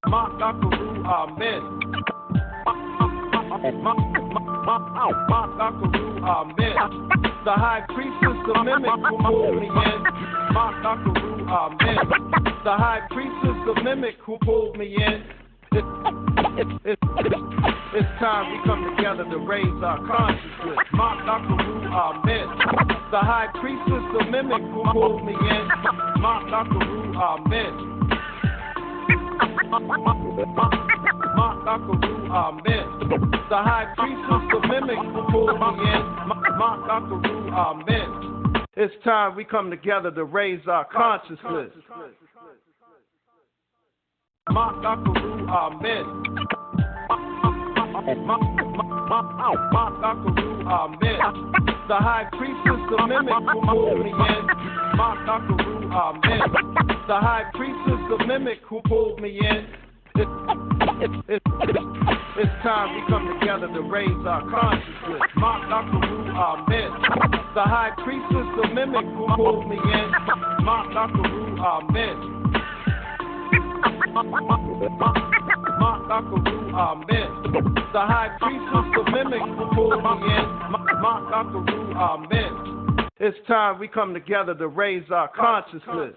Maakheru Amen. Maakheru Amen. The High Priestess, the mimic who pulled me in. Maakheru Amen. The High Priestess, the mimic who pulled me in. It's time we come together to raise our consciousness. Maakheru Amen. The High Priestess, the mimic who pulled me in. Maakheru Amen. Maakheru Amen. The High Priestess, the mimic who pulled me in. Maakheru Amen. It's time we come together to raise our consciousness. Maakheru Amen. Maakheru Amen. The High Priestess, the mimic who pulled me in. Maakheru Amen. The High Priestess, the mimic who pulled me in. It's time we come together to raise our consciousness. Maakheru Amen. The High Priestess, the mimic who pulled me in. Maakheru Amen. Maakheru Amen. The High Priestess, the mimic who pulled me in. Maakheru Amen. It's time we come together to raise our consciousness.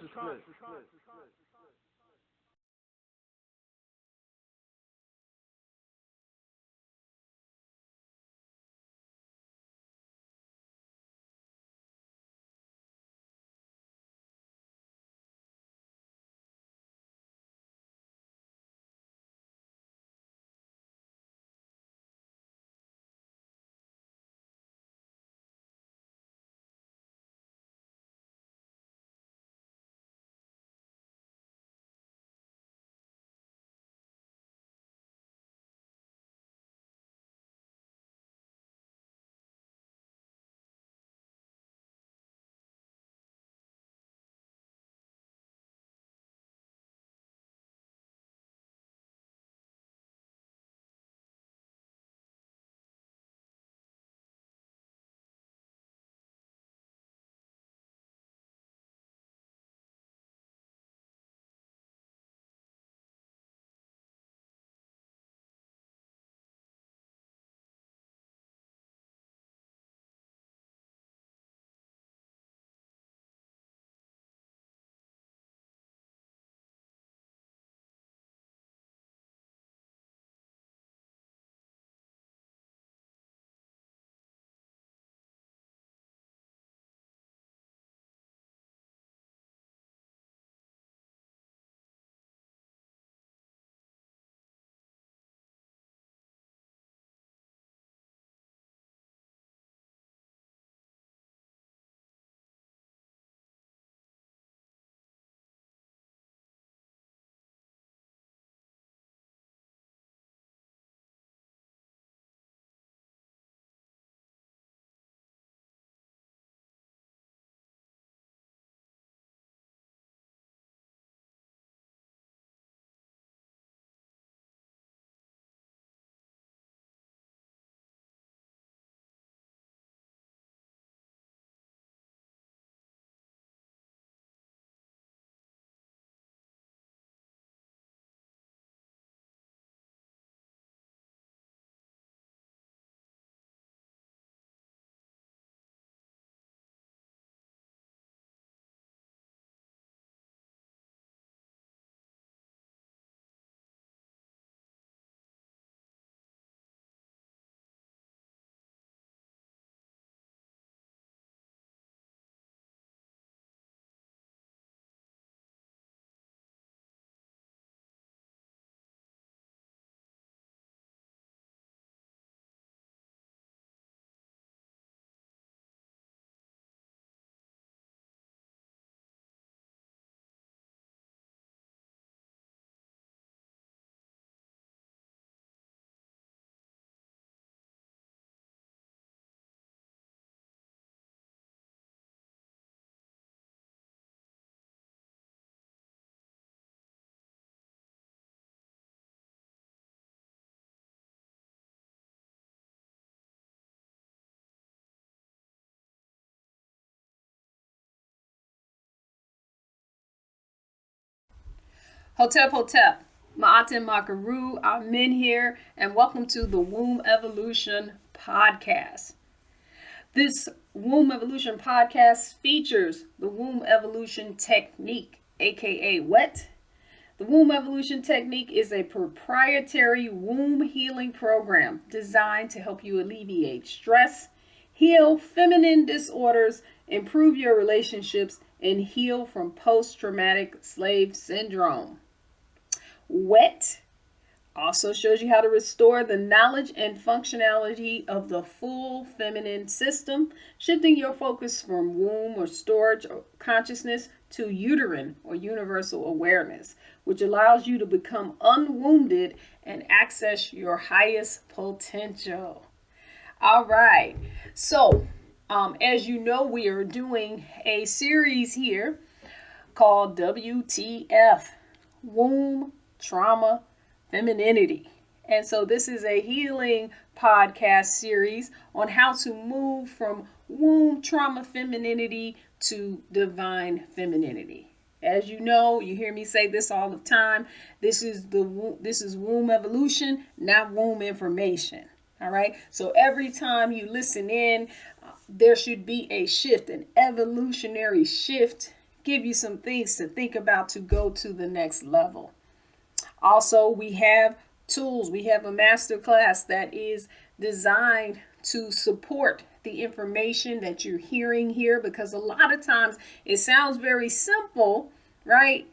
Hotep, Hotep. Maat and Maakheru Amen here, and welcome to the Womb Evolution Podcast. This Womb Evolution Podcast features the Womb Evolution Technique, aka W.E.T. The Womb Evolution Technique is a proprietary womb healing program designed to help you alleviate stress, heal feminine disorders, improve your relationships, and heal from post-traumatic slave syndrome. W.E.T also shows you how to restore the knowledge and functionality of the full feminine system, shifting your focus from womb or storage or consciousness to uterine or universal awareness, which allows you to become unwounded and access your highest potential. All right. So, as you know, we are doing a series here called WTF, Womb Trauma Femininity. And so this is a healing podcast series on how to move from womb trauma femininity to divine femininity. As you know, you hear me say this all the time. This is womb evolution, not womb information. All right. So every time you listen in, there should be a shift, an evolutionary shift, give you some things to think about to go to the next level. Also, we have tools. We have a master class that is designed to support the information that you're hearing here, because a lot of times it sounds very simple, right?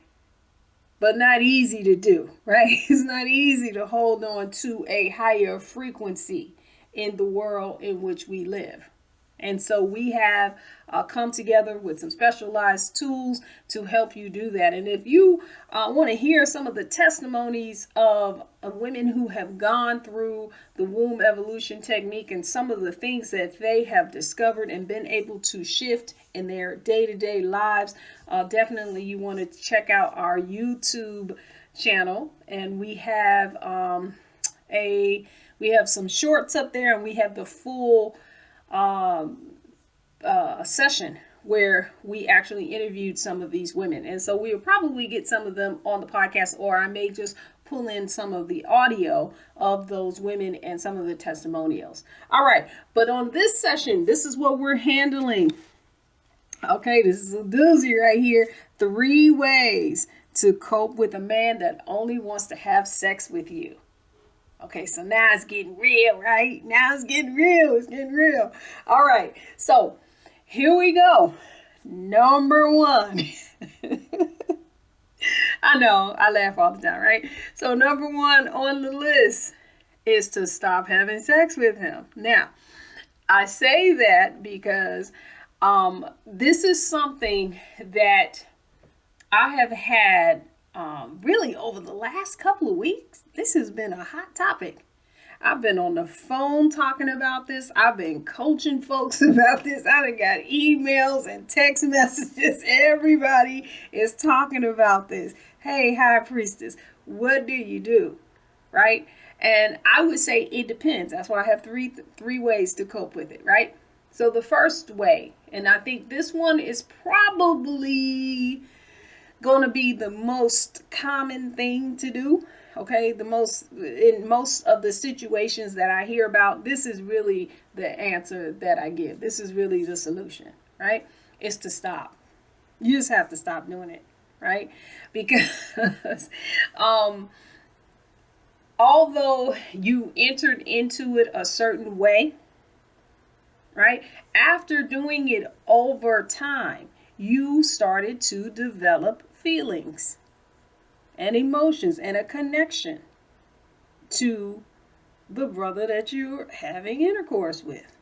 But not easy to do, right? It's not easy to hold on to a higher frequency in the world in which we live. And so we have come together with some specialized tools to help you do that. And if you want to hear some of the testimonies of women who have gone through the womb evolution technique and some of the things that they have discovered and been able to shift in their day-to-day lives, definitely you want to check out our YouTube channel. And we have some shorts up there, and we have the full session where we actually interviewed some of these women. And so we'll probably get some of them on the podcast, or I may just pull in some of the audio of those women and some of the testimonials. All right. But on this session, this is what we're handling. Okay, this is a doozy right here. 3 ways to cope with a man that only wants to have sex with you. Okay, so now it's getting real, right? Now it's getting real. It's getting real. All right, so here we go. Number 1. I know, I laugh all the time, right? So number 1 on the list is to stop having sex with him. Now, I say that because this is something that I have had really over the last couple of weeks. This has been a hot topic. I've been on the phone talking about this. I've been coaching folks about this. I've got emails and text messages. Everybody is talking about this. Hey, High Priestess, what do you do? Right? And I would say it depends. That's why I have three ways to cope with it, right? So the first way, and I think this one is probably going to be the most common thing to do. Okay, in most of the situations that I hear about, this is really the answer that I give. This is really the solution, right? It's to stop. You just have to stop doing it, right? Because although you entered into it a certain way, right? After doing it over time, you started to develop feelings and emotions and a connection to the brother that you're having intercourse with.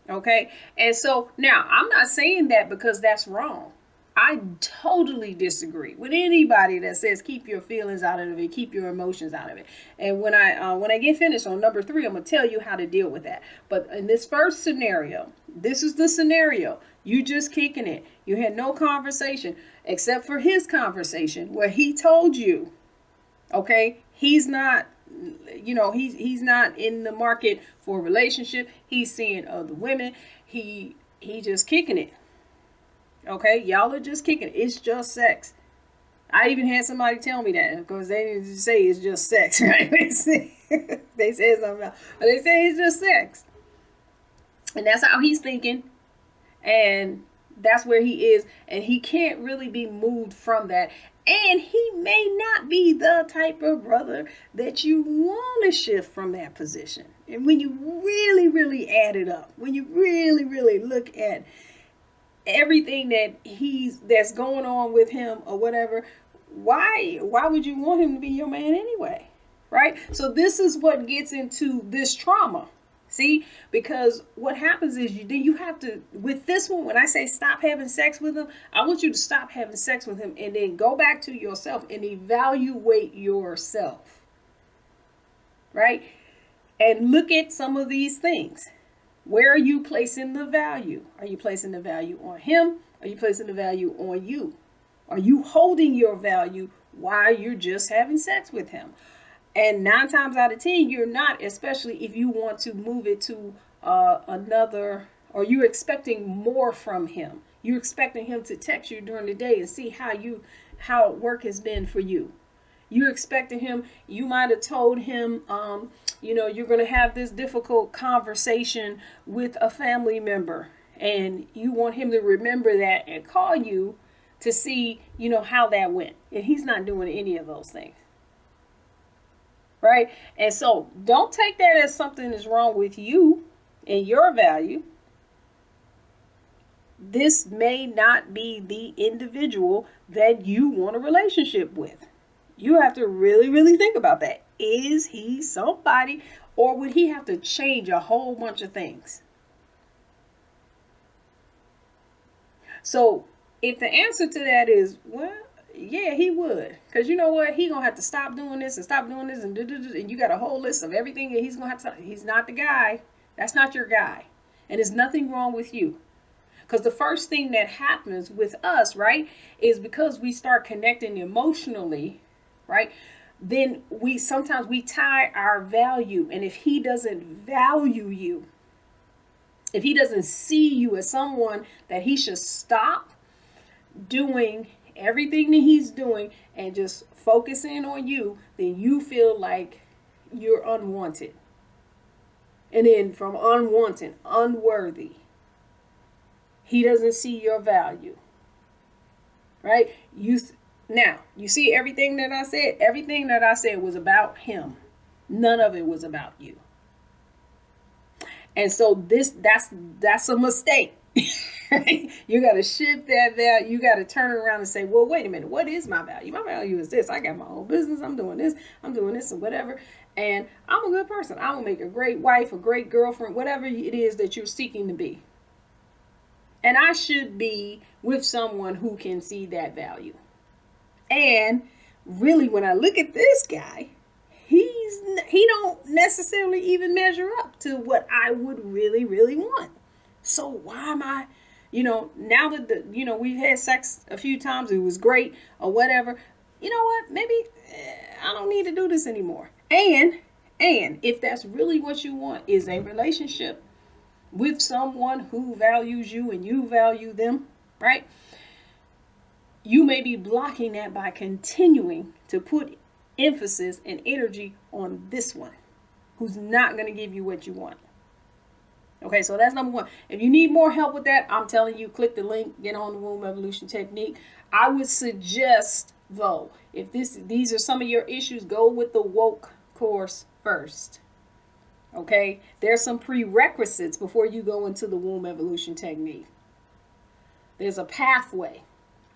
Okay? And so now I'm not saying that because that's wrong. I totally disagree with anybody that says keep your feelings out of it, keep your emotions out of it. And when I get finished on number 3, I'm gonna tell you how to deal with that. But in this first scenario, this is the scenario. You just kicking it. You had no conversation except for his conversation where he told you, okay, he's not, he's not in the market for a relationship. He's seeing other women. He just kicking it. Okay, y'all are just kicking it. It's just sex. I even had somebody tell me that, because they didn't say it's just sex, right? They said something else, but they say it's just sex. And that's how he's thinking. And that's where he is. And he can't really be moved from that. And he may not be the type of brother that you want to shift from that position. And when you really, really add it up, when you really, really look at everything that's going on with him or whatever, why would you want him to be your man anyway? Right? So this is what gets into this trauma. See, because what happens is you have to, with this one, when I say stop having sex with him, I want you to stop having sex with him and then go back to yourself and evaluate yourself. Right? And look at some of these things. Where are you placing the value? Are you placing the value on him? Are you placing the value on you? Are you holding your value while you're just having sex with him? And 9 times out of 10, you're not, especially if you want to move it to another, or you're expecting more from him. You're expecting him to text you during the day and see how work has been for you. You're expecting him, you might have told him, you're going to have this difficult conversation with a family member, and you want him to remember that and call you to see, how that went. And he's not doing any of those things. Right? And so don't take that as something is wrong with you and your value. This may not be the individual that you want a relationship with. You have to really, really think about that. Is he somebody, or would he have to change a whole bunch of things? So if the answer to that is, well, yeah, he would. Because you know what? He going to have to stop doing this and stop doing this. And you got a whole list of everything that he's going to have to. He's not the guy. That's not your guy. And there's nothing wrong with you. Because the first thing that happens with us, right, is because we start connecting emotionally, right, then sometimes we tie our value. And if he doesn't value you, if he doesn't see you as someone that he should stop doing everything that he's doing and just focusing on you, then you feel like you're unwanted. And then from unwanted, unworthy, he doesn't see your value. Right? Now, you see everything that I said? Everything that I said was about him. None of it was about you. And so that's a mistake. You got to shift that value. You got to turn it around and say, well, wait a minute. What is my value? My value is this. I got my own business. I'm doing this and whatever. And I'm a good person. I will make a great wife, a great girlfriend, whatever it is that you're seeking to be. And I should be with someone who can see that value. And really, when I look at this guy, he don't necessarily even measure up to what I would really, really want. So why am I, now that we've had sex a few times, it was great or whatever. You know what? Maybe I don't need to do this anymore. And if that's really what you want, is a relationship with someone who values you and you value them, right? You may be blocking that by continuing to put emphasis and energy on this one, who's not going to give you what you want. Okay, so that's number 1. If you need more help with that, I'm telling you, click the link, get on the Womb Evolution Technique. I would suggest, though, if these are some of your issues, go with the woke course first. Okay, there's some prerequisites before you go into the Womb Evolution Technique. There's a pathway.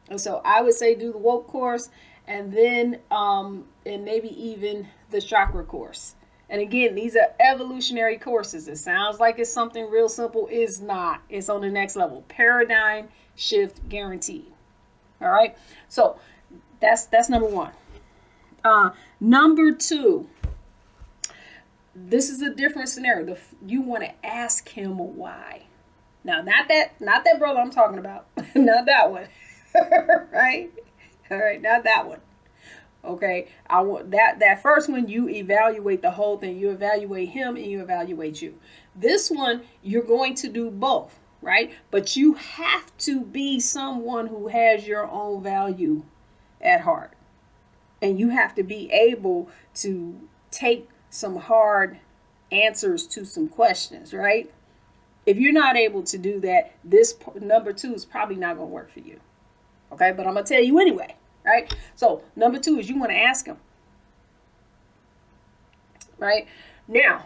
And so I would say do the woke course, and then and maybe even the chakra course. And again, these are evolutionary courses. It sounds like it's something real simple. It's not. It's on the next level. Paradigm shift guaranteed. All right. So that's number 1. Number 2. This is a different scenario. You want to ask him why. Now, not that brother I'm talking about. Not that one. Right? All right. Not that one. Okay, I want that first one, you evaluate the whole thing. You evaluate him and you evaluate you. This one, you're going to do both, right? But you have to be someone who has your own value at heart. And you have to be able to take some hard answers to some questions, right? If you're not able to do that, this number 2 is probably not going to work for you. Okay, but I'm going to tell you anyway, right? So number 2 is you want to ask him. Right? Now,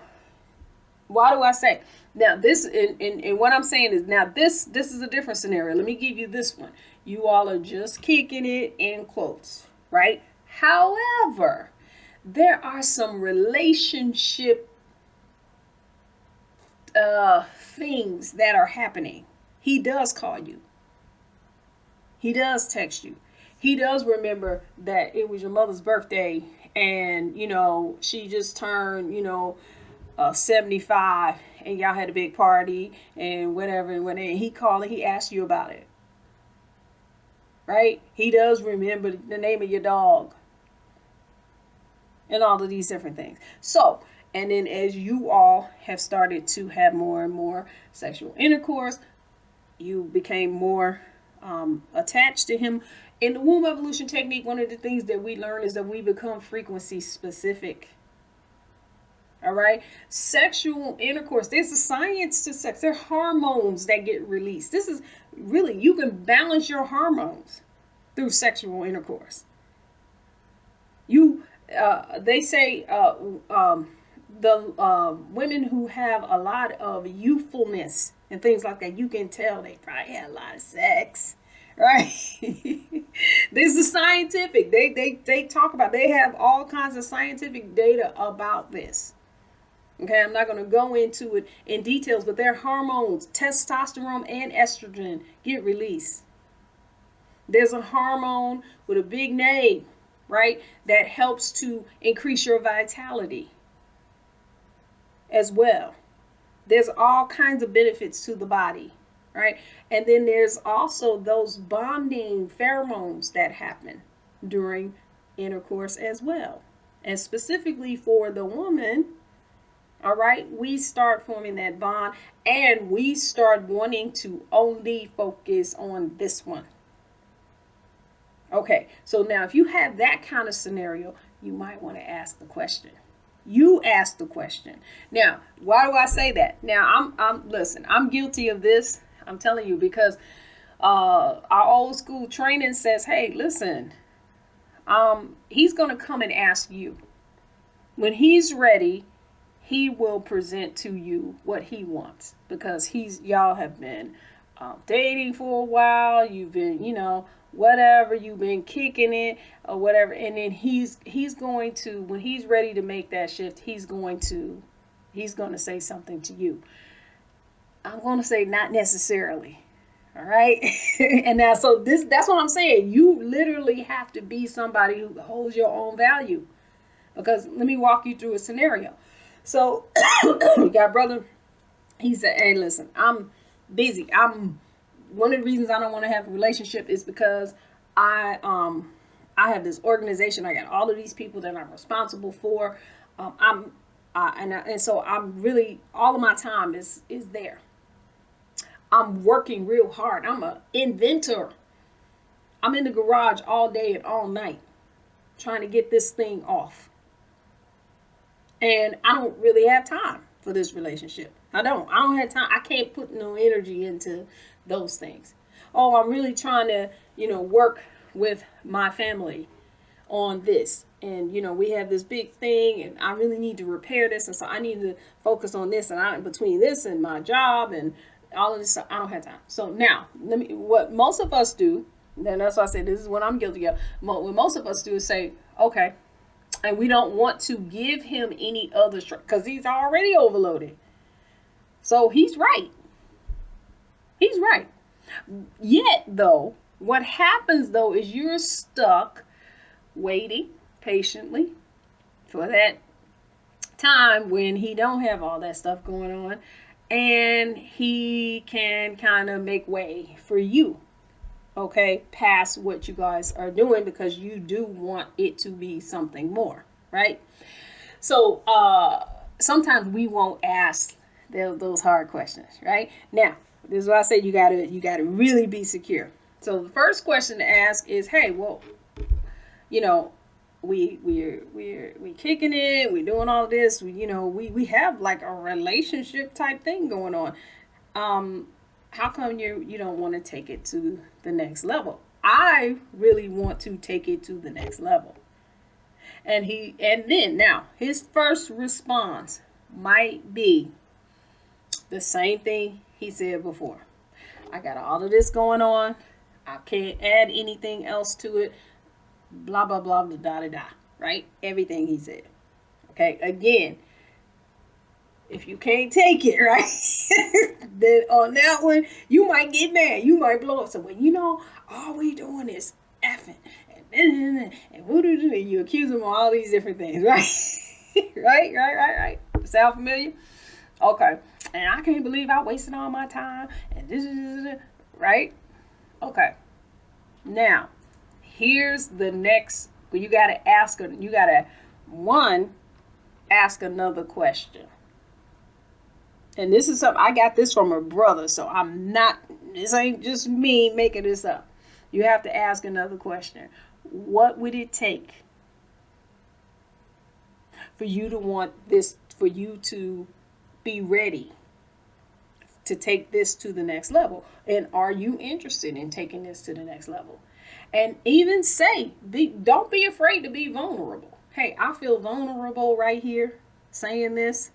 why do I say? Now, this, and what I'm saying is, now this is a different scenario. Let me give you this one. You all are just kicking it in quotes, right? However, there are some relationship things that are happening. He does call you. He does text you. He does remember that it was your mother's birthday and, she just turned, 75 and y'all had a big party and whatever. And when he called and he asked you about it. Right? He does remember the name of your dog and all of these different things. So, and then as you all have started to have more and more sexual intercourse, you became more attached to him. In the womb evolution technique, one of the things that we learn is that we become frequency specific. All right. Sexual intercourse. There's a science to sex. There are hormones that get released. This is really, you can balance your hormones through sexual intercourse. They say the women who have a lot of youthfulness and things like that, you can tell they probably had a lot of sex. Right? This is scientific. They talk about, they have all kinds of scientific data about this. Okay, I'm not going to go into it in details, but their hormones, testosterone and estrogen, get released. There's a hormone with a big name, right, that helps to increase your vitality as well. There's all kinds of benefits to the body, right? And then there's also those bonding pheromones that happen during intercourse as well. And specifically for the woman, all right, we start forming that bond and we start wanting to only focus on this one. Okay, so now if you have that kind of scenario, you might want to ask the question. You ask the question. Now, why do I say that? Now, listen, I'm guilty of this. I'm telling you, because our old school training says, hey, listen, he's going to come and ask you. When he's ready, he will present to you what he wants, because y'all have been dating for a while. You've been, whatever, you've been kicking it or whatever. And then he's going to, when he's ready to make that shift, he's going to say something to you. I'm going to say not necessarily. All right. And now, so that's what I'm saying. You literally have to be somebody who holds your own value, because let me walk you through a scenario. So you got brother, he said, hey, listen, I'm busy. One of the reasons I don't want to have a relationship is because I have this organization. I got all of these people that I'm responsible for. And so I'm really, all of my time is there. I'm working real hard. I'm an inventor. I'm in the garage all day and all night trying to get this thing off. And I don't really have time for this relationship. I don't have time. I can't put no energy into those things. Oh, I'm really trying to, work with my family on this. And, we have this big thing and I really need to repair this. And so I need to focus on this, and between this and my job and all of this, I don't have time. So now, what most of us do, and that's why I say this is what I'm guilty of. What most of us do is say, okay, and we don't want to give him any other, because he's already overloaded. So he's right. He's right. Yet, though, what happens, though, is you're stuck waiting patiently for that time when he don't have all that stuff going on, and he can kind of make way for you, okay, past what you guys are doing, because you do want it to be something more, right? So sometimes we won't ask those hard questions, right? Now, this is why I say you gotta really be secure. So the first question to ask is, hey, well, you know, we kicking it, we doing all this, we have like a relationship type thing going on. How come you don't want to take it to the next level? I really want to take it to the next level. And then now his first response might be the same thing he said before. I got all of this going on. I can't add anything else to it. Blah blah blah blah da da da. Right? Everything he said. Okay. Again, if you can't take it, right, then on that one you might get mad. You might blow up. So all we doing is effing and you accuse him of all these different things, right? right. Sound familiar? Okay. And I can't believe I wasted all my time and this, right? Okay. Now, here's the next. You gotta ask another question. And this is something I got this from a brother, so this ain't just me making this up. You have to ask another question. What would it take for you to be ready to take this to the next level? And are you interested in taking this to the next level? And even don't be afraid to be vulnerable. Hey, I feel vulnerable right here saying this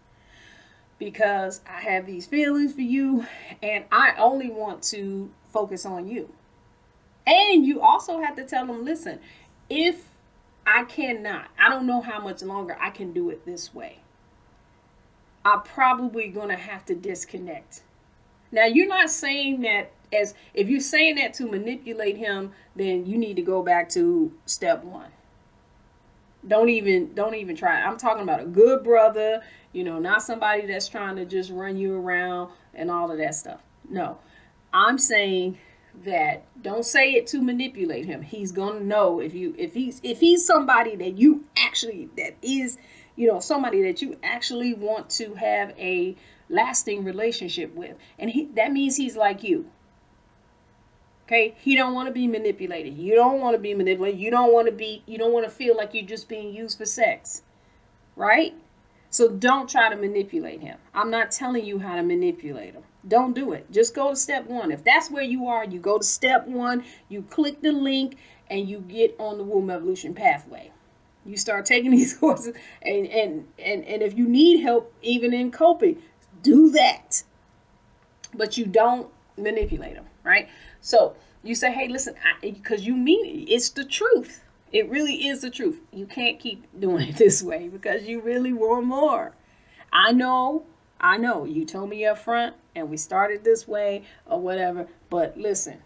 because I have these feelings for you and I only want to focus on you. And you also have to tell them, listen, if I don't know how much longer I can do it this way. I'm probably going to have to disconnect. Now, you're not saying that if you're saying that to manipulate him, then you need to go back to step one. Don't even try. I'm talking about a good brother, not somebody that's trying to just run you around and all of that stuff. No, I'm saying that don't say it to manipulate him. He's gonna know if he's somebody that is somebody that you actually want to have a lasting relationship with, and that means he's like you. Okay, he don't want to be manipulated. You don't want to be manipulated. You don't want to feel like you're just being used for sex, right? So don't try to manipulate him. I'm not telling you how to manipulate him. Don't do it. Just go to step one. If that's where you are, you go to step one, you click the link, and you get on the womb evolution pathway. You start taking these courses, and if you need help even in coping, do that. But you don't manipulate them, right? So you say, hey, listen, because you mean it. It's the truth. It really is the truth. You can't keep doing it this way because you really want more. I know. You told me up front and we started this way or whatever. But listen,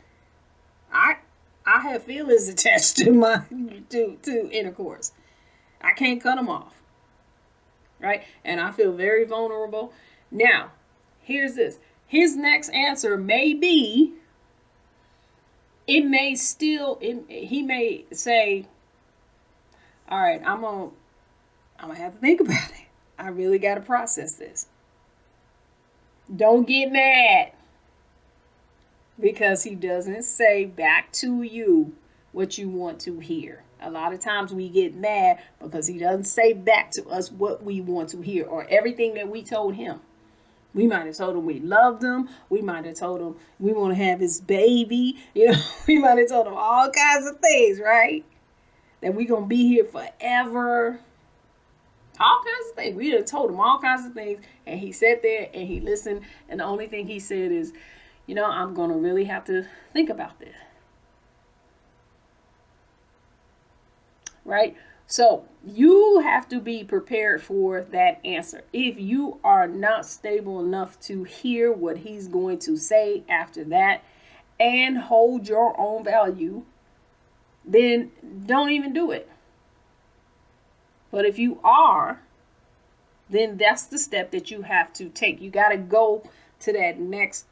I have feelings attached to intercourse. I can't cut them off. Right? And I feel very vulnerable. Now, here's this. His next answer may be, he may say, all right, I'm gonna have to think about it. I really got to process this. Don't get mad because he doesn't say back to you what you want to hear. A lot of times we get mad because he doesn't say back to us what we want to hear or everything that we told him. We might have told him we loved him. We might have told him we want to have his baby. We might have told him all kinds of things, right? That we going to be here forever. All kinds of things. We done told him all kinds of things. And he sat there and he listened. And the only thing he said is, I'm going to really have to think about this. Right? So you have to be prepared for that answer. If you are not stable enough to hear what he's going to say after that and hold your own value, then don't even do it. But if you are, then that's the step that you have to take. You got to go to that next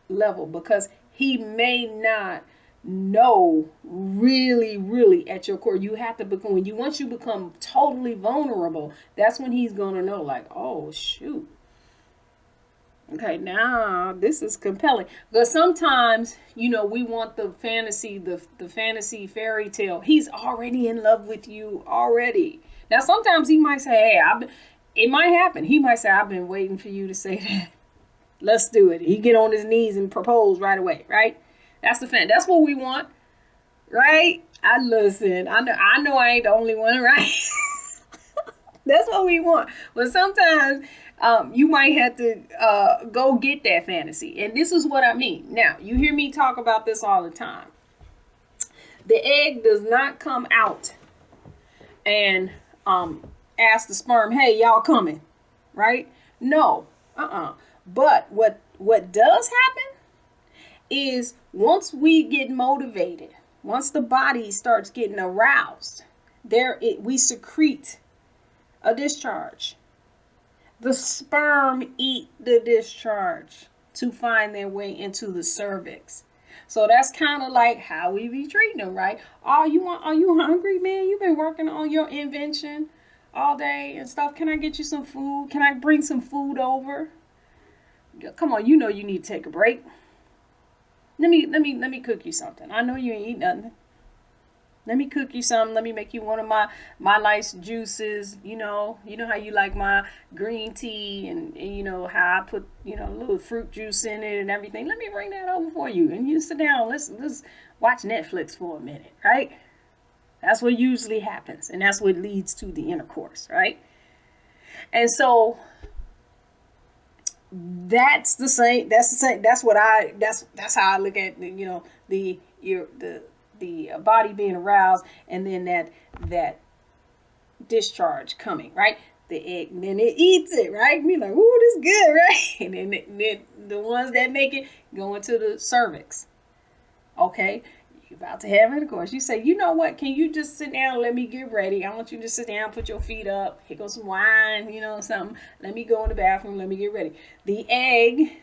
level because he may not know really at your core. You have to become, once you become totally vulnerable, that's when he's going to know like, oh shoot, Okay, now this is compelling because sometimes, we want the fantasy fairy tale. He's already in love with you already. Now, sometimes he might say, hey, it might happen. He might say, I've been waiting for you to say that. Let's do it. He get on his knees and propose right away, right? That's that's what we want, right? I know I ain't the only one, right? That's what we want. But sometimes you might have to go get that fantasy. And this is what I mean. Now, you hear me talk about this all the time. The egg does not come out and ask the sperm, hey, y'all coming, right? No. But what does happen is once we get motivated, once the body starts getting aroused, we secrete a discharge. The sperm eat the discharge to find their way into the cervix. So that's kind of like how we be treating them, right? Are you hungry, man? You've been working on your invention all day and stuff. Can I get you some food? Can I bring some food over? Come on, you need to take a break. Let me cook you something. I know you ain't eat nothing. Let me cook you something. Let me make you one of my nice juices. You know how you like my green tea and how I put, a little fruit juice in it and everything. Let me bring that over for you. And you sit down. Let's watch Netflix for a minute, right? That's what usually happens. And that's what leads to the intercourse, right? And so that's the same. That's how I look at the body being aroused, and then that discharge coming, right? The egg, and then it eats it, right? Me like, ooh, this good, right? And then the ones that make it go into the cervix. Okay, you're about to have intercourse. You say, you know what? Can you just sit down and let me get ready? I want you to sit down, put your feet up. Here goes some wine, something. Let me go in the bathroom. Let me get ready. The egg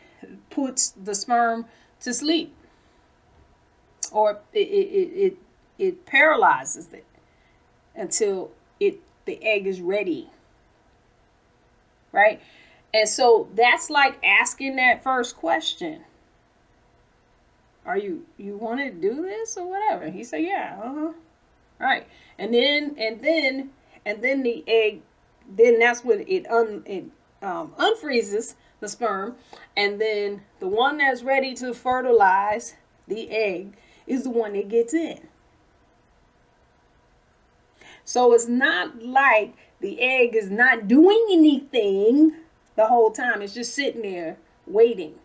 puts the sperm to sleep. Or it paralyzes it until the egg is ready, right? And so that's like asking that first question: Are you want to do this or whatever? He said, yeah, right. And then the egg, then that's when it unfreezes the sperm, and then the one that's ready to fertilize the egg is the one that gets in. So it's not like the egg is not doing anything the whole time. It's just sitting there waiting.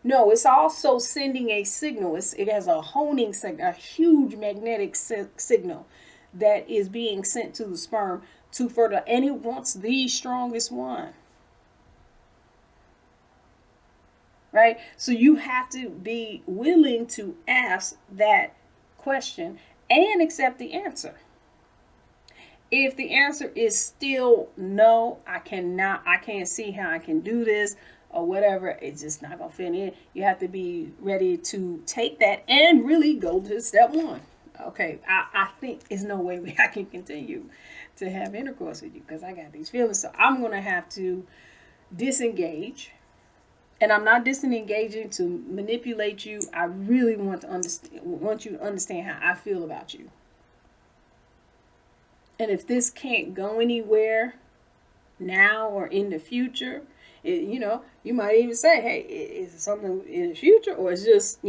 No, it's also sending a signal. It has a honing signal, a huge magnetic signal that is being sent to the sperm to fertilize. And it wants the strongest one. Right? So you have to be willing to ask that question and accept the answer. If the answer is still no, I can't see how I can do this or whatever, it's just not going to fit in. You have to be ready to take that and really go to step one. Okay, I think there's no way I can continue to have intercourse with you because I got these feelings. So I'm going to have to disengage. And I'm not disengaging to manipulate you. I really want you to understand how I feel about you. And if this can't go anywhere now or in the future, you might even say, hey, is it something in the future or it's just,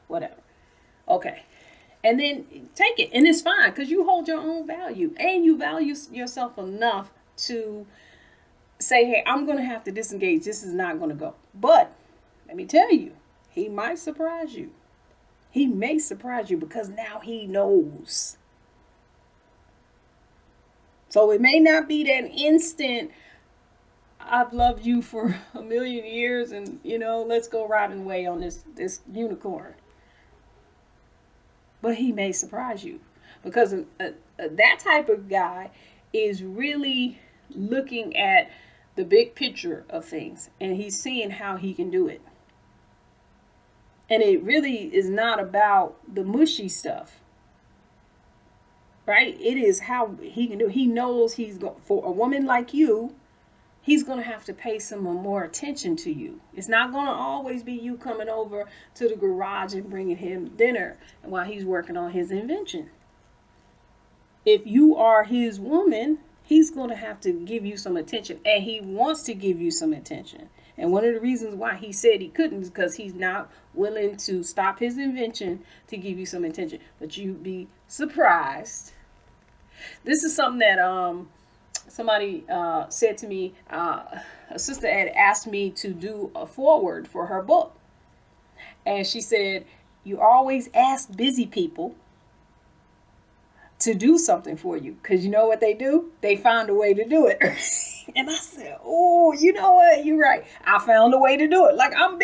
whatever. Okay. And then take it. And it's fine because you hold your own value and you value yourself enough to say, hey, I'm going to have to disengage. This is not going to go. But let me tell you, he might surprise you. He may surprise you because now he knows. So it may not be that instant, I've loved you for 1,000,000 years and, let's go riding away on this unicorn. But he may surprise you because that type of guy is really looking at the big picture of things and he's seeing how he can do it. And it really is not about the mushy stuff, right? It is how he can do it. He knows he's going for a woman like you. he's going to have to pay some more attention to you. It's not going to always be you coming over to the garage and bringing him dinner while he's working on his invention. If you are his woman, he's going to have to give you some attention, and he wants to give you some attention. And one of the reasons why he said he couldn't is because he's not willing to stop his invention to give you some attention. But you'd be surprised. This is something that somebody said to me. A sister had asked me to do a foreword for her book. And she said, you always ask busy people to do something for you, because you know what they do? They find a way to do it. And I said, oh, you know what? You're right. I found a way to do it. Like I'm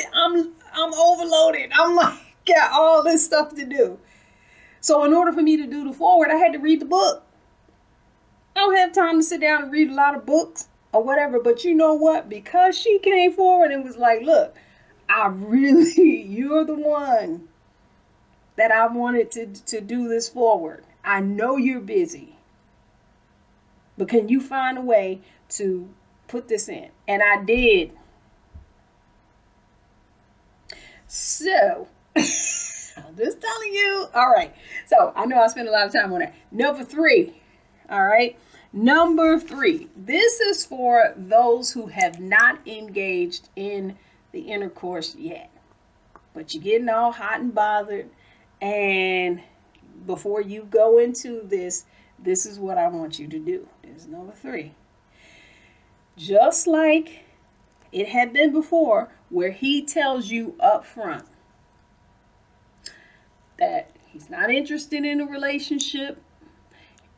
overloaded. I'm like, got all this stuff to do. So in order for me to do the forward, I had to read the book. I don't have time to sit down and read a lot of books or whatever. But you know what? Because she came forward and was like, look, you're the one that I wanted to do this forward. I know you're busy, but can you find a way to put this in? And I did. So, I'm just telling you. All right. So, I know I spent a lot of time on that. Number 3. All right. Number 3. This is for those who have not engaged in the intercourse yet, but you're getting all hot and bothered. And before you go into this is what I want you to do. This is number 3. Just like it had been before, where he tells you up front that he's not interested in a relationship,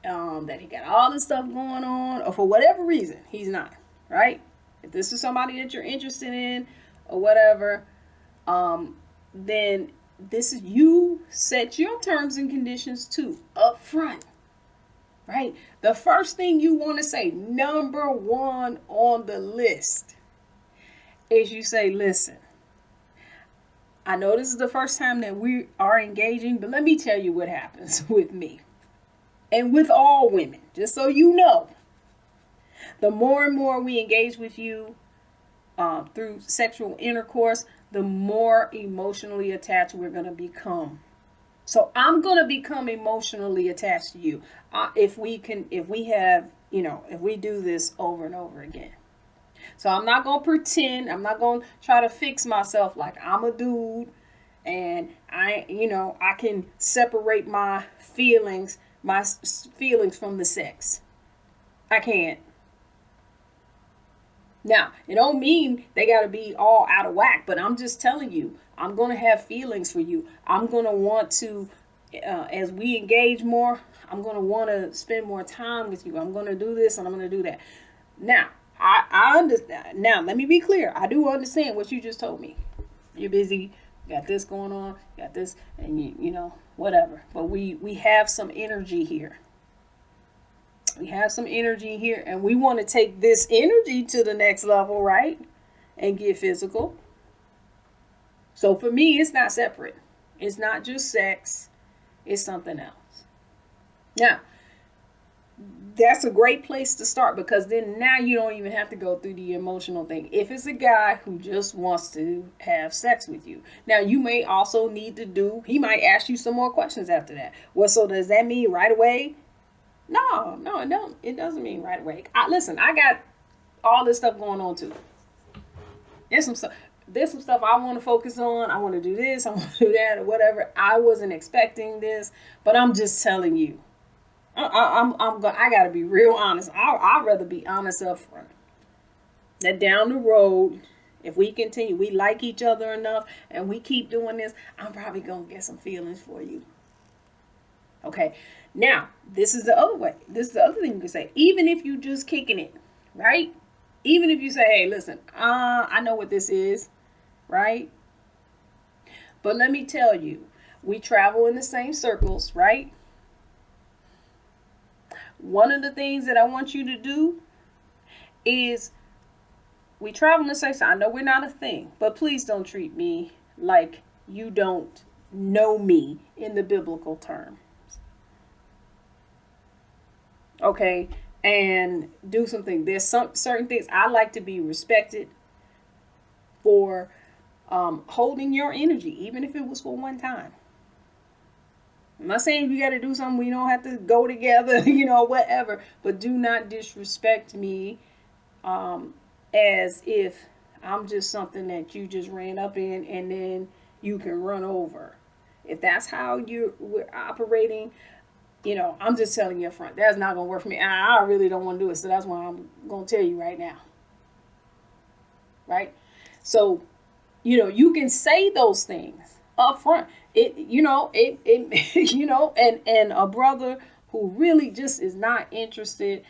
that he got all this stuff going on, or for whatever reason, he's not, right? If this is somebody that you're interested in or whatever, then this is, you set your terms and conditions too up front, right? The first thing you want to say, number 1 on the list, is you say, listen, I know this is the first time that we are engaging, but let me tell you what happens with me and with all women, just so you know. The more and more we engage with you through sexual intercourse, the more emotionally attached we're going to become. So I'm going to become emotionally attached to you if we do this over and over again. So I'm not going to pretend. I'm not going to try to fix myself like I'm a dude and I can separate my feelings from the sex. I can't. Now, it don't mean they got to be all out of whack, but I'm just telling you, I'm going to have feelings for you. I'm going to want to, as we engage more, I'm going to want to spend more time with you. I'm going to do this and I'm going to do that. Now, I understand. Now, let me be clear. I do understand what you just told me. You're busy, got this going on, got this, and you know, whatever. But we have some energy here. We have some energy here, and we want to take this energy to the next level, right? And get physical. So for me, it's not separate. It's not just sex. It's something else. Now, that's a great place to start, because then now you don't even have to go through the emotional thing. If it's a guy who just wants to have sex with you. Now, you may also need to he might ask you some more questions after that. Well, so does that mean right away? No, it don't. It doesn't mean right away. Listen, I got all this stuff going on too. There's some stuff I want to focus on. I want to do this. I want to do that, or whatever. I wasn't expecting this, but I'm just telling you. I gotta be real honest. I'd rather be honest up front. That down the road, if we continue, we like each other enough, and we keep doing this, I'm probably gonna get some feelings for you. Okay. Now, this is the other way. This is the other thing you can say. Even if you just kicking it, right? Even if you say, hey, listen, I know what this is, right? But let me tell you, we travel in the same circles, right? One of the things that I want you to do is, we travel in the same circles. I know we're not a thing, but please don't treat me like you don't know me in the biblical term. Okay, and do something. There's some certain things I like to be respected for, holding your energy, even if it was for one time. I'm not saying you got to do something, we don't have to go together, whatever, but do not disrespect me, as if I'm just something that you just ran up in and then you can run over. If that's how we're operating, I'm just telling you up front, that's not going to work for me. I really don't want to do it. So that's why I'm going to tell you right now. Right? So, you can say those things up front. And a brother who really just is not interested,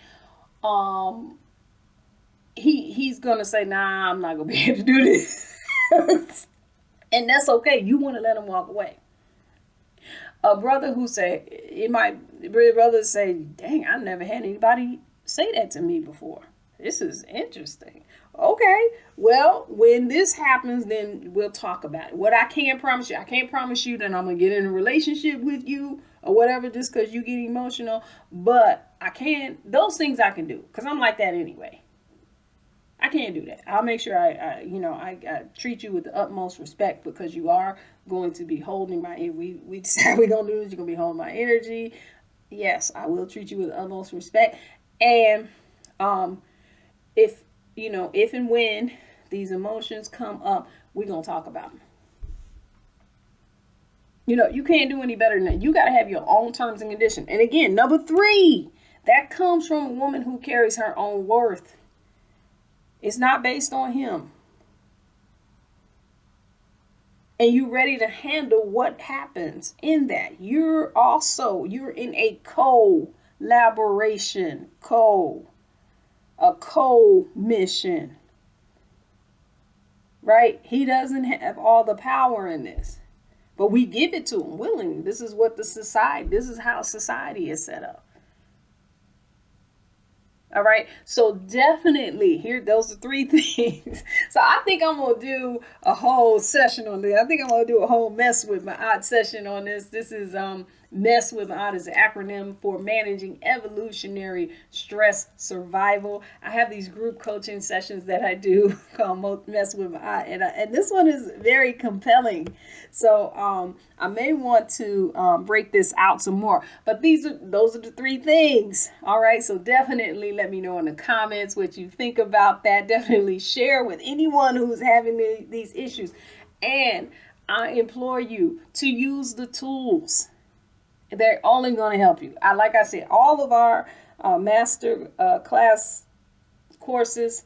he's going to say, nah, I'm not going to be able to do this. And that's okay. You want to let him walk away. A brother who brother say, dang, I've never had anybody say that to me before. This is interesting. Okay, well, when this happens, then we'll talk about it. What I can't promise you that I'm going to get in a relationship with you or whatever just because you get emotional. But those things I can do because I'm like that anyway. I can't do that. I'll make sure I treat you with the utmost respect because you are going to be holding my energy. We decide we're going to do this. You're going to be holding my energy. Yes, I will treat you with the utmost respect. And if and when these emotions come up, we're going to talk about them. You can't do any better than that. You got to have your own terms and conditions. And again, number 3, that comes from a woman who carries her own worth. It's not based on him. And you're ready to handle what happens in that. You're in a collaboration, a co-mission. Right? He doesn't have all the power in this. But we give it to him willingly. This is how society is set up. All right. So definitely those are 3 things. So I think I'm going to do a whole session on this. I think I'm going to do a whole Mess with Maat session on this. This is Mess with Maat is an acronym for managing evolutionary stress survival. I have these group coaching sessions that I do called Mess with Maat. And this one is very compelling. So I may want to break this out some more. But those are the 3 things. All right. So definitely let me know in the comments what you think about that. Definitely share with anyone who's having these issues. And I implore you to use the tools. They're only going to help you. Like I said, all of our master class courses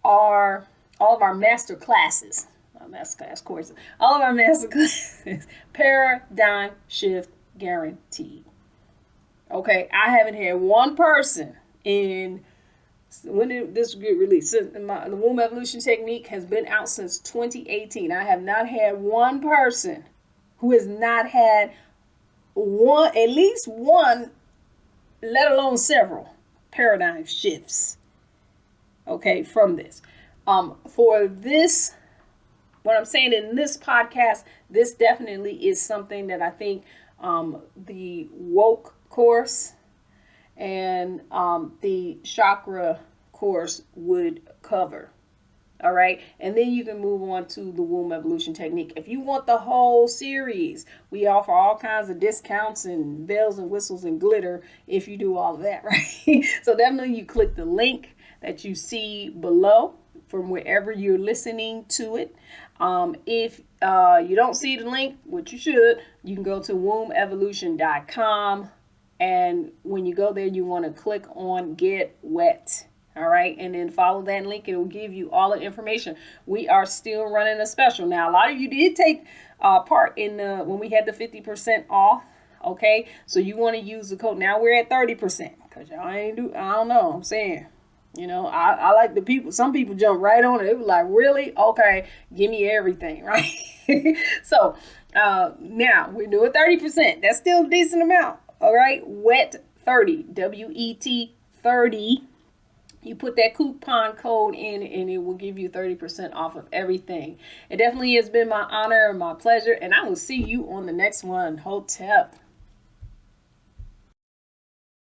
are all of our master classes. Master class courses. All of our master classes, paradigm shift guaranteed. Okay, I haven't had one person when did this get released? The Womb Evolution Technique has been out since 2018. I have not had one person who has not had at least one, let alone several paradigm shifts. Okay, from this. For this, what I'm saying in this podcast, this definitely is something that I think the woke course and the chakra course would cover. All right. And then you can move on to the Womb Evolution Technique. If you want the whole series, we offer all kinds of discounts and bells and whistles and glitter if you do all of that, right? So definitely you click the link that you see below from wherever you're listening to it. If you don't see the link, which you should, you can go to wombevolution.com. And when you go there, you want to click on Get Wet. All right. And then follow that link. It will give you all the information. We are still running a special. Now, a lot of you did take part in when we had the 50% off. Okay. So you want to use the code. Now we're at 30% because y'all I don't know. I'm saying, I like the people. Some people jump right on it. It was like, really? Okay. Give me everything. Right. So now we're doing 30%. That's still a decent amount. All right. WET 30. W.E.T 30. You put that coupon code in and it will give you 30% off of everything. It definitely has been my honor and my pleasure. And I will see you on the next one. Hotep.